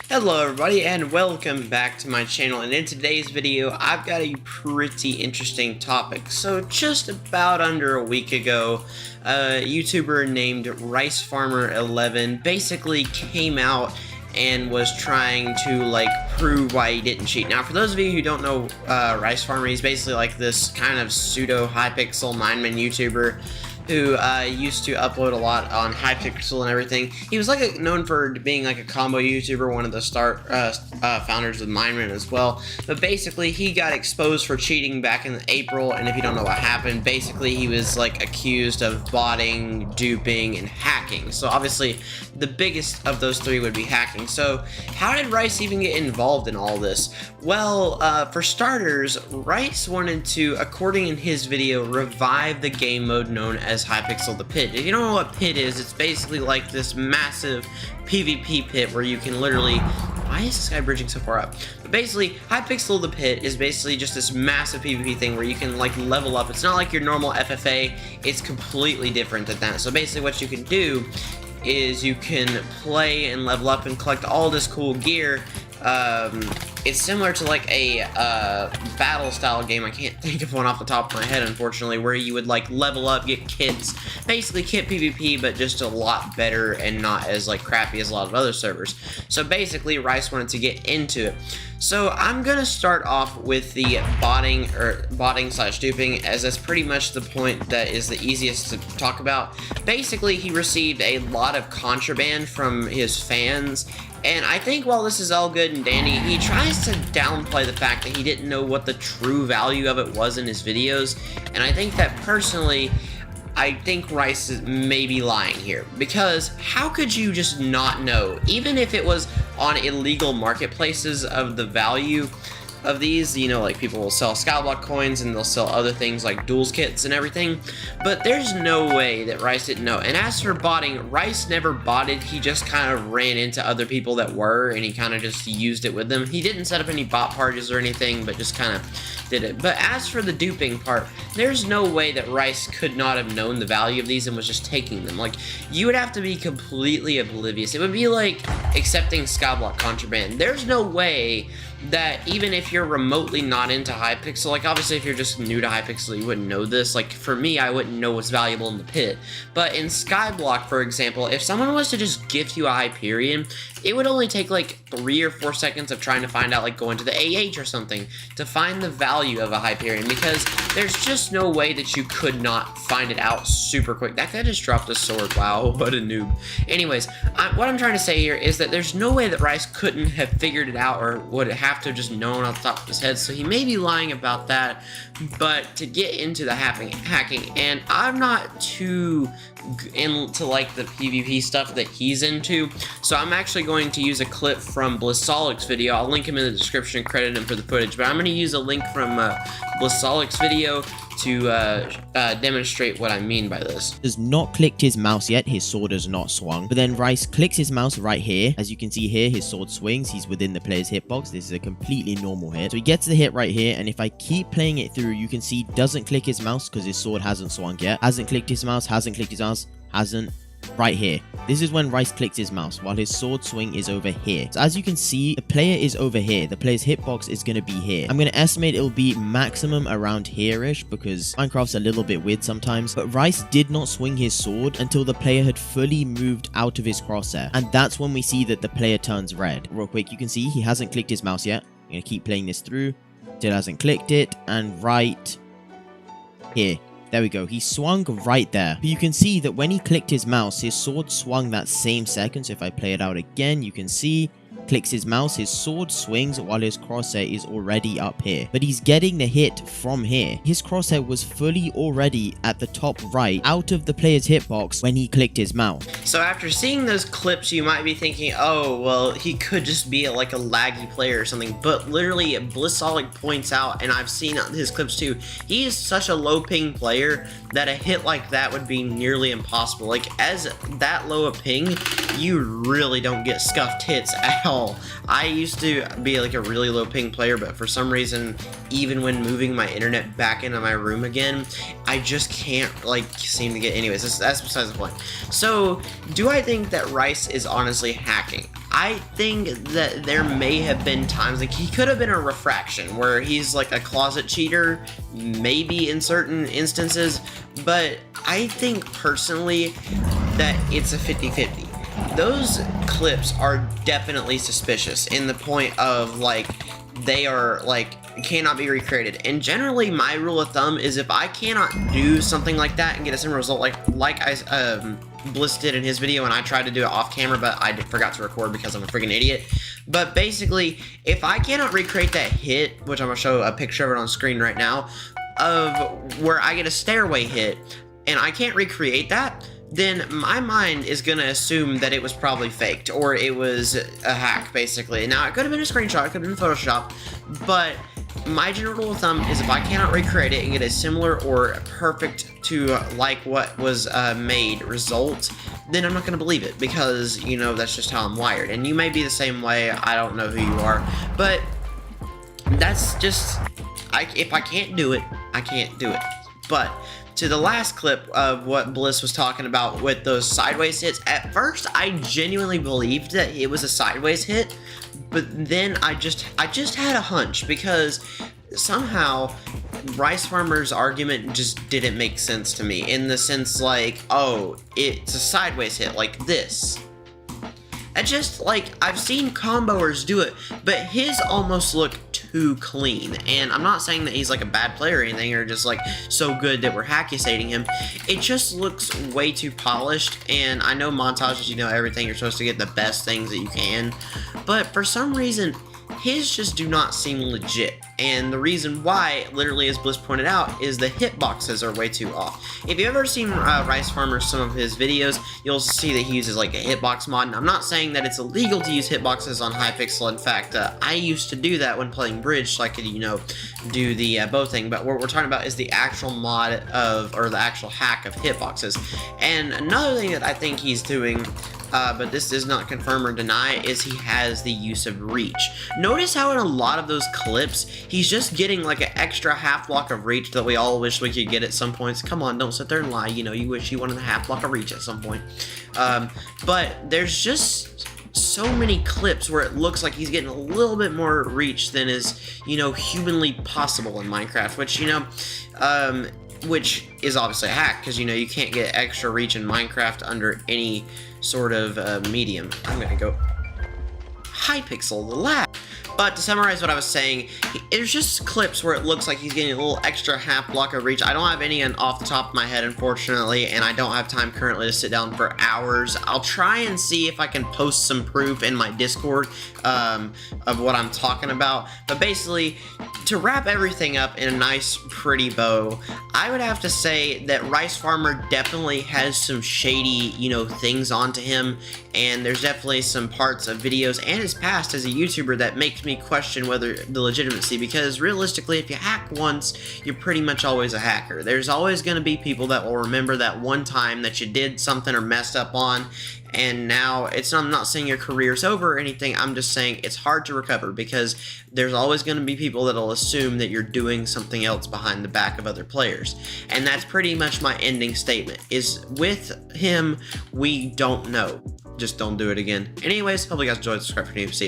Hello everybody and welcome back to my channel, and in today's video I've got a pretty interesting topic. So just about under a week ago, a YouTuber named RiceFarmer11 basically came out and was trying to prove why he didn't cheat. Now for those of you who don't know RiceFarmer, he's basically like this kind of pseudo Hypixel Mineman YouTuber who used to upload a lot on Hypixel and everything. He was known for being like a combo YouTuber, one of the founders of Mineman as well. But basically, he got exposed for cheating back in April, and if you don't know what happened, basically he was accused of botting, duping, and hacking. So obviously, the biggest of those three would be hacking. So how did Rice even get involved in all this? Well, for starters, Rice wanted to, according in his video, revive the game mode known as Hypixel the Pit. If you don't know what Pit is, it's basically like this massive PvP pit where you can literally... Why is this guy bridging so far up? But basically, Hypixel the Pit is basically just this massive PvP thing where you can level up. It's not like your normal FFA, it's completely different than that. So basically what you can do is you can play and level up and collect all this cool gear. It's similar to a battle style game. I can't think of one off the top of my head, unfortunately, where you would level up, get kits, basically kit PvP, but just a lot better and not as crappy as a lot of other servers. So basically, Rice wanted to get into it. So I'm gonna start off with the botting slash duping, as that's pretty much the point that is the easiest to talk about. Basically, he received a lot of contraband from his fans. And I think while this is all good and dandy, he tries to downplay the fact that he didn't know what the true value of it was in his videos. And I think that personally, I think Rice is maybe lying here. Because how could you just not know, even if it was on illegal marketplaces, of the value of these? You know, people will sell Skyblock coins and they'll sell other things like duels kits and everything, but there's no way that Rice didn't know. And as for botting, Rice never botted, he just kind of ran into other people that were, and he kind of just used it with them. He didn't set up any bot pages or anything, but just kind of did it. But as for the duping part, there's no way that Rice could not have known the value of these and was just taking them. You would have to be completely oblivious. It would be like accepting Skyblock contraband. There's no way that even if you're remotely not into Hypixel, obviously if you're just new to Hypixel, you wouldn't know this. For me, I wouldn't know what's valuable in the pit. But in Skyblock, for example, if someone was to just gift you a Hyperion, it would only take 3 or 4 seconds of trying to find out, going to the AH or something, to find the value of a Hyperion, because there's just no way that you could not find it out super quick. That guy just dropped a sword. Wow, what a noob. Anyways, what I'm trying to say here is that there's no way that Rice couldn't have figured it out, or would have to have just known off the top of his head. So he may be lying about that. But to get into the hacking, and I'm not too into the PvP stuff that he's into, so I'm actually going to use a clip from Blissolic's video. I'll link him in the description and credit him for the footage, but I'm going to use a link from Blissolic's video to demonstrate what I mean by this. Has not clicked his mouse yet, his sword has not swung, but then Rice clicks his mouse right here. As you can see here, his sword swings, he's within the player's hitbox. This is a completely normal hit. So he gets the hit right here, and if I keep playing it through, you can see doesn't click his mouse because his sword hasn't swung yet. Hasn't clicked his mouse, hasn't clicked his mouse, hasn't. Right here. This is when Rice clicks his mouse, while his sword swing is over here. So as you can see, the player is over here. The player's hitbox is going to be here. I'm going to estimate it'll be maximum around here-ish, because Minecraft's a little bit weird sometimes. But Rice did not swing his sword until the player had fully moved out of his crosshair. And that's when we see that the player turns red. Real quick, you can see he hasn't clicked his mouse yet. I'm going to keep playing this through. Still hasn't clicked it. And right here. There we go, he swung right there. But you can see that when he clicked his mouse, his sword swung that same second. So if I play it out again, you can see, clicks his mouse, his sword swings while his crosshair is already up here. But he's getting the hit from here. His crosshair was fully already at the top right, out of the player's hitbox when he clicked his mouse. So after seeing those clips, you might be thinking, oh, well, he could just be a laggy player or something. But literally, Blissolic points out, and I've seen his clips too, he is such a low ping player that a hit like that would be nearly impossible. As that low a ping, you really don't get scuffed hits at all. I used to be a really low ping player, but for some reason, even when moving my internet back into my room again, I just can't seem to get. Anyways, that's besides the point. So do I think that Rice is honestly hacking? I think that there may have been times, like he could have been a refraction where he's like a closet cheater, maybe in certain instances, but I think personally that it's a 50-50. Those clips are definitely suspicious in the point of like they are like cannot be recreated, and generally my rule of thumb is if I cannot do something like that and get a similar result like I Bliss did in his video, and I tried to do it off camera but I forgot to record because I'm a freaking idiot. But basically, if I cannot recreate that hit, which I'm gonna show a picture of it on screen right now, of where I get a stairway hit and I can't recreate that, then my mind is gonna assume that it was probably faked or it was a hack, basically. Now, it could have been a screenshot, it could have been Photoshop, but my general rule of thumb is if I cannot recreate it and get a similar or perfect to like what was made result, then I'm not gonna believe it, because, you know, that's just how I'm wired. And you may be the same way, I don't know who you are, but that's just, if I can't do it, I can't do it. But to the last clip of what Bliss was talking about with those sideways hits, at first I genuinely believed that it was a sideways hit, but then I just had a hunch, because somehow RiceFarmer's argument just didn't make sense to me, in the sense like, oh, it's a sideways hit like this. I just, like, I've seen comboers do it, but his almost look too clean. And I'm not saying that he's like a bad player or anything, or just like so good that we're accusating him. It just looks way too polished. And I know montages, you know, everything, you're supposed to get the best things that you can, but for some reason his just do not seem legit. And the reason why, literally as Bliss pointed out, is the hitboxes are way too off. If you've ever seen RiceFarmer, some of his videos, you'll see that he uses like a hitbox mod. And I'm not saying that it's illegal to use hitboxes on Hypixel. In fact, I used to do that when playing Bridge, so I could, you know, do the bow thing. But what we're talking about is the actual mod of, or the actual hack of hitboxes. And another thing that I think he's doing, but this does not confirm or deny, is he has the use of reach. Notice how in a lot of those clips, he's just getting like an extra half block of reach that we all wish we could get at some points. Come on, don't sit there and lie. You know, you wish you wanted a half block of reach at some point. But there's just so many clips where it looks like he's getting a little bit more reach than is, you know, humanly possible in Minecraft, which, you know, which is obviously a hack, because, you know, you can't get extra reach in Minecraft under any sort of medium. I'm gonna go Hypixel, the lag. But to summarize what I was saying, there's just clips where it looks like he's getting a little extra half block of reach. I don't have any off the top of my head, unfortunately, and I don't have time currently to sit down for hours. I'll try and see if I can post some proof in my Discord of what I'm talking about. But basically, to wrap everything up in a nice, pretty bow, I would have to say that RiceFarmer definitely has some shady, you know, things onto him, and there's definitely some parts of videos and his past as a YouTuber that makes me question whether the legitimacy, because realistically, if you hack once, you're pretty much always a hacker. There's always going to be people that will remember that one time that you did something or messed up on, and now I'm not saying your career's over or anything, I'm just saying it's hard to recover, because there's always going to be people that'll assume that you're doing something else behind the back of other players. And that's pretty much my ending statement, is with him, we don't know. Just don't do it again. Anyways, hope you guys enjoyed. Subscribe for new. See ya.